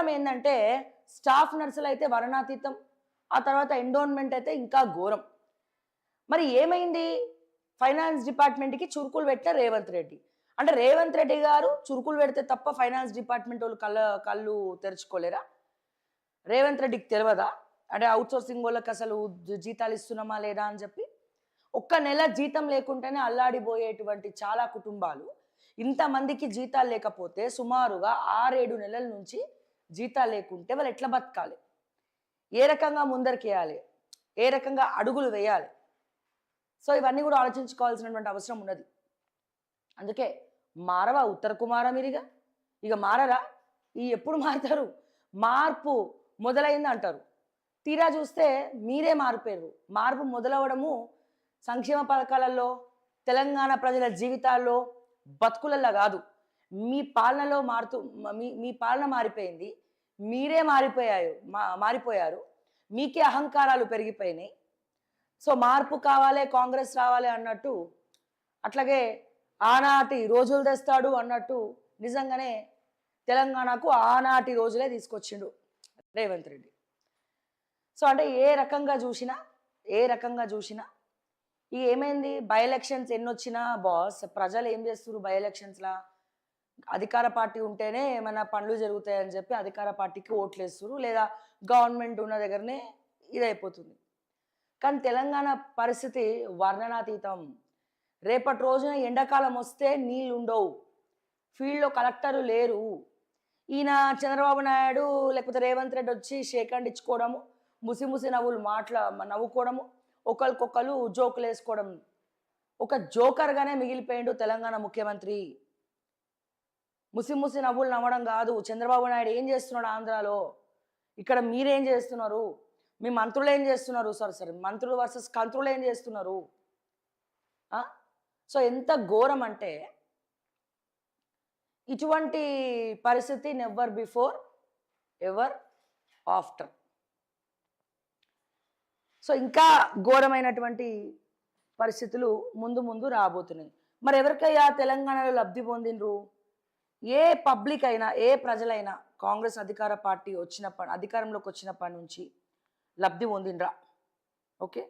ఘోరం ఏంటంటే స్టాఫ్ నర్సులు అయితే వర్ణాతీతం, ఆ తర్వాత ఎండోన్మెంట్ అయితే ఇంకా ఘోరం. మరి ఏమైంది? ఫైనాన్స్ డిపార్ట్మెంట్కి చురుకులు పెట్టిన రేవంత్ రెడ్డి. అంటే రేవంత్ రెడ్డి గారు చురుకులు పెడితే తప్ప ఫైనాన్స్ డిపార్ట్మెంట్ వాళ్ళు కళ్ళు తెరుచుకోలేరా? రేవంత్ రెడ్డికి తెలియదా? అంటే అవుట్సోర్సింగ్ వాళ్ళకి అసలు జీతాలు ఇస్తున్నామా లేదా అని చెప్పి. ఒక్క నెల జీతం లేకుండానే అల్లాడిపోయేటువంటి చాలా కుటుంబాలు, ఇంతమందికి జీతాలు లేకపోతే సుమారుగా 6-7 నెలల నుంచి జీతాలు లేకుంటే వాళ్ళు ఎట్లా బతకాలి? ఏ రకంగా ముందరికేయాలి? ఏ రకంగా అడుగులు వేయాలి? సో ఇవన్నీ కూడా ఆలోచించుకోవాల్సినటువంటి అవసరం ఉన్నది. అందుకే మారవా ఉత్తర కుమార మీరిగా? ఇక మారరా? ఎప్పుడు మారుతారు? మార్పు మొదలైంది అంటారు, తీరా చూస్తే మీరే మారిపోయారు. మార్పు మొదలవడము సంక్షేమ పథకాలలో, తెలంగాణ ప్రజల జీవితాల్లో, బతుకులల్లో కాదు, మీ పాలనలో మీ పాలన మారిపోయింది. మీరే మారిపోయారు. మీకే అహంకారాలు పెరిగిపోయినాయి. సో మార్పు కావాలి, కాంగ్రెస్ రావాలి అన్నట్టు, అట్లాగే ఆనాటి రోజులు తెస్తాడు అన్నట్టు నిజంగానే తెలంగాణకు ఆనాటి రోజులే తీసుకొచ్చిండు రేవంత్ రెడ్డి. సో అంటే ఏ రకంగా చూసినా ఏమైంది? బై ఎలక్షన్స్ ఎన్నొచ్చినా బాస్, ప్రజలు ఏం చేస్తున్నారు? బై ఎలక్షన్స్లా అధికార పార్టీ ఉంటేనే ఏమైనా పనులు జరుగుతాయని చెప్పి అధికార పార్టీకి ఓట్లు వేస్తున్నారు, లేదా గవర్నమెంట్ ఉన్న దగ్గరనే ఇదైపోతుంది. కానీ తెలంగాణ పరిస్థితి వర్ణనాతీతం. రేపటి రోజున ఎండాకాలం వస్తే నీళ్ళు ఉండవు, ఫీల్డ్లో కలెక్టరు లేరు. ఈయన చంద్రబాబు నాయుడు లేకపోతే రేవంత్ రెడ్డి వచ్చి షేక్ హ్యాండ్ ఇచ్చుకోవడము, ముసి నవ్వులు నవ్వుకోవడము, ఒకరికొకరు జోకులు వేసుకోవడం. ఒక జోకర్గానే మిగిలిపోయిండు తెలంగాణ ముఖ్యమంత్రి. ముసి నవ్వులు నవ్వడం కాదు. చంద్రబాబు నాయుడు ఏం చేస్తున్నాడు ఆంధ్రాలో? ఇక్కడ మీరేం చేస్తున్నారు? మీ మంత్రులు ఏం చేస్తున్నారు? సరే మంత్రులు వర్సెస్ కంత్రులు ఏం చేస్తున్నారు? సో ఎంత ఘోరం అంటే, ఇటువంటి పరిస్థితి never before ever after. So ఇంకా ఘోరమైనటువంటి పరిస్థితులు ముందు రాబోతున్నాయి. మరి ఎవరికైనా తెలంగాణలో లబ్ధి పొందినరు? ఏ పబ్లిక్ అయినా, ఏ ప్రజలైనా కాంగ్రెస్ అధికారంలోకి వచ్చినప్పటి నుంచి లబ్ధి పొందినరా? ఓకే,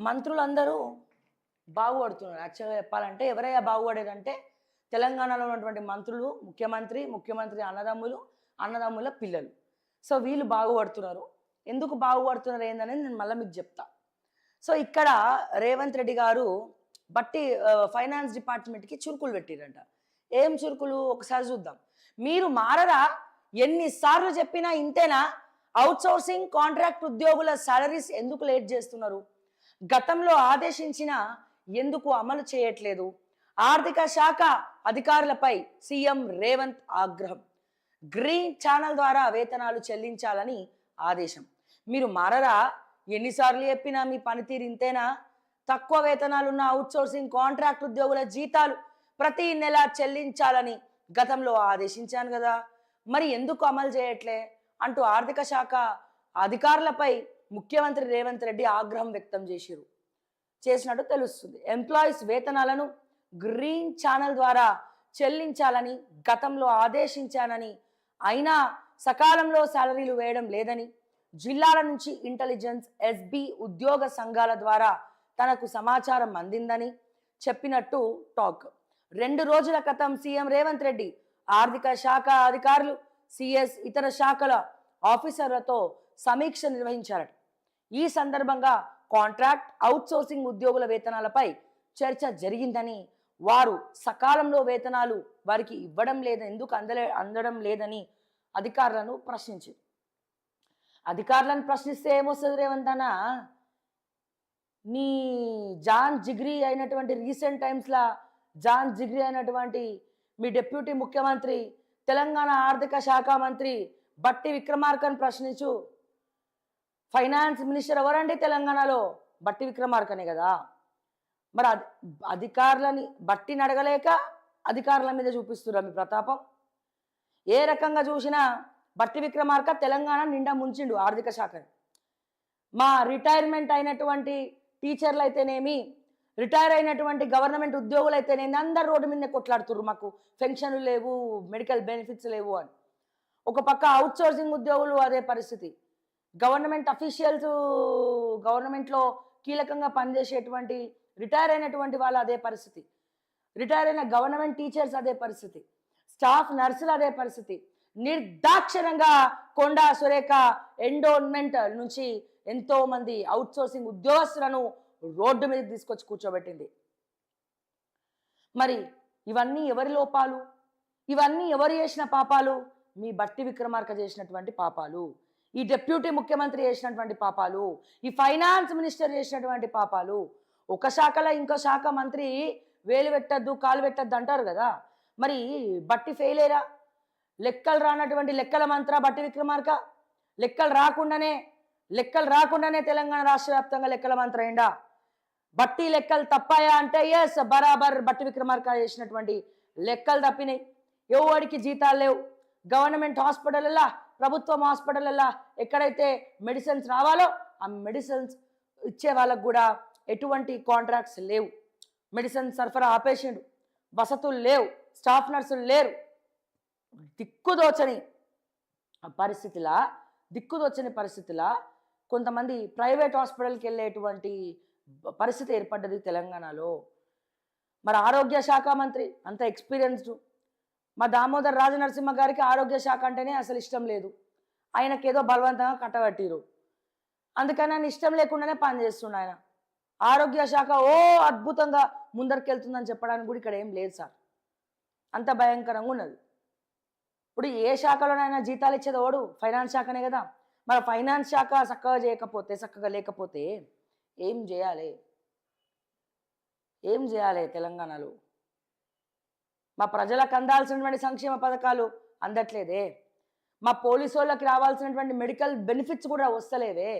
మంత్రులందరూ బాగుపడుతున్నారు. యాక్చువల్గా చెప్పాలంటే ఎవరైనా బాగుపడేదంటే తెలంగాణలో ఉన్నటువంటి మంత్రులు, ముఖ్యమంత్రి అన్నదమ్ముల పిల్లలు. సో వీళ్ళు బాగుపడుతున్నారు. ఎందుకు బాగుపడుతున్నారు ఏందనేది నేను మళ్ళీ మీకు చెప్తా. సో ఇక్కడ రేవంత్ రెడ్డి గారు ఫైనాన్స్ డిపార్ట్మెంట్కి చురుకులు పెట్టిరంట. ఏం చురుకులు ఒకసారి చూద్దాం. మీరు మారరా? ఎన్నిసార్లు చెప్పినా ఇంతేనా? అవుట్సోర్సింగ్ కాంట్రాక్ట్ ఉద్యోగుల సాలరీస్ ఎందుకు లేట్ చేస్తున్నారు? గతంలో ఆదేశించిన ఎందుకు అమలు చేయట్లేదు? ఆర్థిక శాఖ అధికారులపై సీఎం రేవంత్ ఆగ్రహం. గ్రీన్ ఛానల్ ద్వారా వేతనాలు చెల్లించాలని ఆదేశం. మీరు మారరా? ఎన్నిసార్లు చెప్పినా మీ పనితీరు ఇంతేనా? తక్కువ వేతనాలున్న అవుట్సోర్సింగ్ కాంట్రాక్ట్ ఉద్యోగుల జీతాలు ప్రతి నెల చెల్లించాలని గతంలో ఆదేశించాను కదా, మరి ఎందుకు అమలు చేయట్లే అంటూ ఆర్థిక శాఖ అధికారులపై ముఖ్యమంత్రి రేవంత్ రెడ్డి ఆగ్రహం వ్యక్తం చేసినట్టు తెలుస్తుంది. ఎంప్లాయీస్ వేతనాలను గ్రీన్ ఛానల్ ద్వారా చెల్లించాలని గతంలో ఆదేశించానని, అయినా సకాలంలో శాలరీలు వేయడం లేదని, జిల్లాల నుంచి ఇంటెలిజెన్స్, ఎస్బీ ఉద్యోగ సంఘాల ద్వారా తనకు సమాచారం అందిందని చెప్పినట్టు టాక్. 2 రోజుల క్రితం సీఎం రేవంత్ రెడ్డి ఆర్థిక శాఖ అధికారులు, సిఎస్, ఇతర శాఖల ఆఫీసర్లతో సమీక్ష నిర్వహించారట. ఈ సందర్భంగా కాంట్రాక్ట్, అవుట్సోర్సింగ్ ఉద్యోగుల వేతనాలపై చర్చ జరిగిందని, వారు సకాలంలో వేతనాలు వారికి ఎందుకు అందడం లేదని అధికారులను ప్రశ్నించారు. అధికారులను ప్రశ్నిస్తే ఏమొస్తుంది రేవంత్ అన్న? నీ జాన్ జిగ్రీ అయినటువంటి రీసెంట్ టైమ్స్లా జాన్ జిగ్రీ అయినటువంటి మీ డిప్యూటీ ముఖ్యమంత్రి, తెలంగాణ ఆర్థిక శాఖ మంత్రి బట్టి విక్రమార్కని ప్రశ్నించు. ఫైనాన్స్ మినిస్టర్ ఎవరండి తెలంగాణలో? బట్టి విక్రమార్కనే కదా. మరి అధికారులని బట్టిని అడగలేక అధికారుల మీద చూపిస్తున్నారు మీ ప్రతాపం. ఏ రకంగా చూసినా బట్టి విక్రమార్క తెలంగాణ నిండా ముంచిండు ఆర్థిక శాఖని. మా రిటైర్మెంట్ అయినటువంటి టీచర్లు అయితేనేమి, రిటైర్ అయినటువంటి గవర్నమెంట్ ఉద్యోగులు అయితేనేమి అందరు రోడ్డు మీదనే కొట్లాడుతుర్రు, మాకు పెన్షన్లు లేవు, మెడికల్ బెనిఫిట్స్ లేవు అని. ఒక పక్క అవుట్ సోర్సింగ్ ఉద్యోగులు అదే పరిస్థితి, గవర్నమెంట్ అఫీషియల్స్, గవర్నమెంట్లో కీలకంగా పనిచేసేటువంటి రిటైర్ అయినటువంటి వాళ్ళు అదే పరిస్థితి, రిటైర్ అయిన గవర్నమెంట్ టీచర్స్ అదే పరిస్థితి, స్టాఫ్ నర్సులు అదే పరిస్థితి. నిర్దాక్షిణంగా కొండా సురేఖ ఎండోన్మెంట్ నుంచి ఎంతో మంది అవుట్ సోర్సింగ్ ఉద్యోగస్తులను రోడ్డు మీద తీసుకొచ్చి కూర్చోబెట్టింది. మరి ఇవన్నీ ఎవరి లోపాలు? ఇవన్నీ ఎవరు చేసిన పాపాలు? మీ బట్టి విక్రమార్క చేసినటువంటి పాపాలు, ఈ డిప్యూటీ ముఖ్యమంత్రి చేసినటువంటి పాపాలు, ఈ ఫైనాన్స్ మినిస్టర్ చేసినటువంటి పాపాలు. ఒక శాఖలో ఇంకో శాఖ మంత్రి వేలు పెట్టద్దు కాలు పెట్టద్దు అంటారు కదా. మరి బట్టి ఫెయిల్ అయ్యారా? లెక్కలు రానటువంటి లెక్కల మంత్ర బట్టి విక్రమార్క. లెక్కలు రాకుండానే తెలంగాణ రాష్ట్ర వ్యాప్తంగా లెక్కల మంత్ర అయిందా? బట్టి లెక్కలు తప్పాయా అంటే ఎస్, బరాబర్ బట్టి విక్రమార్క చేసినటువంటి లెక్కలు తప్పినాయి. ఎవడికి జీతాలు లేవు. గవర్నమెంట్ హాస్పిటల్ల, ప్రభుత్వం హాస్పిటల్ల ఎక్కడైతే మెడిసిన్స్ రావాలో ఆ మెడిసిన్స్ ఇచ్చే వాళ్ళకు కూడా ఎటువంటి కాంట్రాక్ట్స్ లేవు. మెడిసిన్ సరఫరా ఆపేసిండు, వసతులు లేవు, స్టాఫ్ నర్సులు లేరు. దిక్కుదోచని పరిస్థితిలా కొంతమంది ప్రైవేట్ హాస్పిటల్కి వెళ్ళేటువంటి పరిస్థితి ఏర్పడ్డది తెలంగాణలో. మరి ఆరోగ్య శాఖ మంత్రి అంత ఎక్స్పీరియన్స్డ్, మా దామోదర్ రాజనరసింహ గారికి ఆరోగ్య శాఖ అంటేనే అసలు ఇష్టం లేదు. ఆయనకేదో బలవంతంగా కట్టబట్టిరు, అందుకని ఆయన ఇష్టం లేకుండానే పనిచేస్తుండ ఆయన. ఆరోగ్య శాఖ అద్భుతంగా ముందరికెళ్తుందని చెప్పడానికి కూడా ఇక్కడ ఏం లేదు సార్, అంత భయంకరంగా ఉన్నది. ఇప్పుడు ఏ శాఖలోనైనా జీతాలు ఇచ్చేది ఓడు ఫైనాన్స్ శాఖనే కదా. మరి ఫైనాన్స్ శాఖ చక్కగా లేకపోతే ఏం చేయాలి తెలంగాణలో? మా ప్రజలకు అందాల్సినటువంటి సంక్షేమ పథకాలు అందట్లేదే, మా పోలీసు వాళ్ళకి రావాల్సినటువంటి మెడికల్ బెనిఫిట్స్ కూడా వస్తలేవే,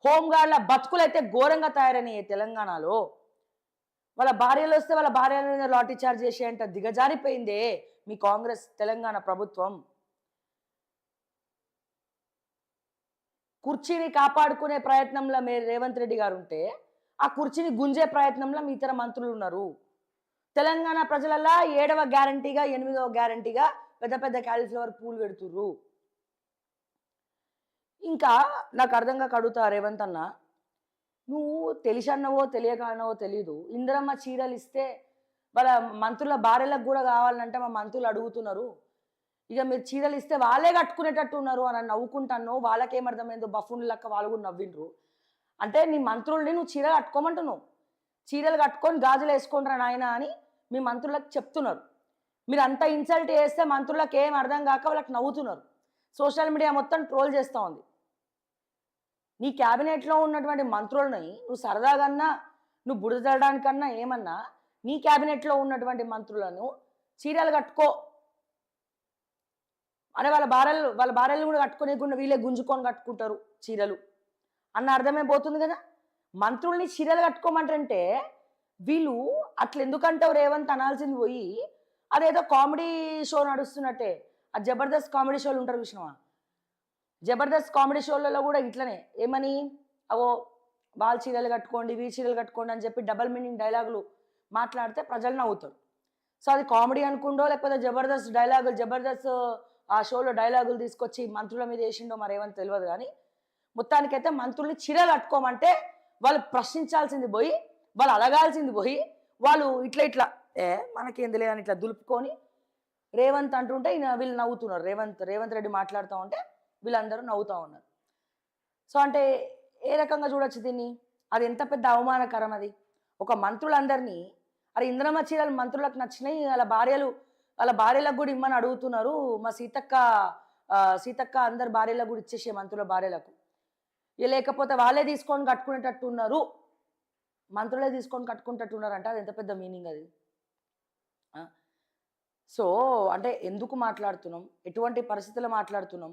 హోంగార్డ్ల బతుకులు అయితే ఘోరంగా తయారైనాయి తెలంగాణలో. వాళ్ళ భార్యలు వస్తే వాళ్ళ భార్యల మీద లాఠీ చార్జ్ చేసేంత దిగజారిపోయిందే మీ కాంగ్రెస్ తెలంగాణ ప్రభుత్వం. కుర్చీని కాపాడుకునే ప్రయత్నంలో మీరు రేవంత్ రెడ్డి గారు ఉంటే, ఆ కుర్చీని గుంజే ప్రయత్నంలో మీ ఇతర మంత్రులు ఉన్నారు. తెలంగాణ ప్రజలల్లా 7వ గ్యారంటీగా 8వ గ్యారంటీగా పెద్ద పెద్ద క్యాలీఫ్లవర్ పూలు పెడుతుర్రు. ఇంకా నాకు అర్థంగా కడుగుతా రేవంత్ అన్న, నువ్వు తెలిసన్నవో తెలియక అన్నవో తెలీదు, ఇందిరమ్మ చీరలు ఇస్తే వాళ్ళ మంత్రుల భార్యలకు కూడా కావాలంటే మా మంత్రులు అడుగుతున్నారు, ఇక మీరు చీరలు ఇస్తే వాళ్ళే కట్టుకునేటట్టు ఉన్నారు అని నవ్వుకుంటాను. వాళ్ళకేమర్థమైందో బఫూన్ లెక్క వాళ్ళు కూడా నవ్విండ్రు. అంటే నీ మంత్రుల్ని నువ్వు చీరలు కట్టుకోమంటున్నావు, చీరలు కట్టుకొని గాజులు వేసుకుంటారా నాయన అని మీ మంత్రులకు చెప్తున్నారు. మీరు అంత ఇన్సల్ట్ చేస్తే మంత్రులకు ఏం అర్థం కాక వాళ్ళకి నవ్వుతున్నారు. సోషల్ మీడియా మొత్తం ట్రోల్ చేస్తూ ఉంది. నీ క్యాబినెట్లో ఉన్నటువంటి మంత్రులని నువ్వు సరదాగన్నా, నువ్వు బుడదడానికన్నా ఏమన్నా, నీ క్యాబినెట్లో ఉన్నటువంటి మంత్రులను చీరలు కట్టుకో అనే వాళ్ళ భార్యలు కూడా కట్టుకోలేకుండా వీళ్ళే గుంజుకొని కట్టుకుంటారు చీరలు అన్న అర్థమే పోతుంది కదా. మంత్రుల్ని చీరలు కట్టుకోమంటే వీళ్ళు అట్లా ఎందుకంటావు రేవంత్ అనాల్సింది పోయి, అదేదో కామెడీ షో నడుస్తున్నట్టే. ఆ జబర్దస్త్ కామెడీ షోలు ఉంటారు చూసినావా, జబర్దస్త్ కామెడీ షోలలో కూడా ఇట్లనే ఏమని వాళ్ళ చీరలు కట్టుకోండి వీ చీరలు కట్టుకోండి అని చెప్పి డబల్ మీనింగ్ డైలాగులు మాట్లాడితే ప్రజలు నవ్వుతారు. సో అది కామెడీ అనుకుండో లేకపోతే జబర్దస్త్ ఆ షోలో డైలాగులు తీసుకొచ్చి మంత్రుల మీద వేసిండో మరేమని తెలియదు. కానీ మొత్తానికైతే మంత్రుల్ని చీరలు కట్టుకోమంటే వాళ్ళు ప్రశ్నించాల్సింది పోయి, వాళ్ళు అడగాల్సింది పోయి, వాళ్ళు ఇట్లా మనకేంది లేదని ఇట్లా దులుపుకొని రేవంత్ అంటుంటే వీళ్ళు నవ్వుతున్నారు. రేవంత్ రెడ్డి మాట్లాడుతూ ఉంటే వీళ్ళందరూ నవ్వుతూ ఉన్నారు. సో అంటే ఏ రకంగా చూడొచ్చు దీన్ని? అది ఎంత పెద్ద అవమానకరం అది. ఒక మంత్రులందరినీ అరే ఇంద్రమ్మ చీరలు మంత్రులకు నచ్చినాయి, వాళ్ళ భార్యలకు కూడా ఇమ్మని అడుగుతున్నారు, మా సీతక్క అందరు భార్యలకు కూడా ఇచ్చేసే మంత్రుల భార్యలకు, లేకపోతే వాళ్ళే తీసుకొని కట్టుకునేటట్టు ఉన్నారు, మంత్రులే తీసుకొని కట్టుకునేటట్టు ఉన్నారంటే అది ఎంత పెద్ద మీనింగ్ అది. సో అంటే ఎందుకు మాట్లాడుతున్నాం, ఎటువంటి పరిస్థితుల్లో మాట్లాడుతున్నాం,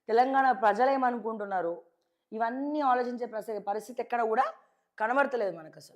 తెలంగాణ ప్రజలు ఏమనుకుంటున్నారు, ఇవన్నీ ఆలోచించే పరిస్థితి ఎక్కడ కూడా కనబడతలేదు మనకు అసలు.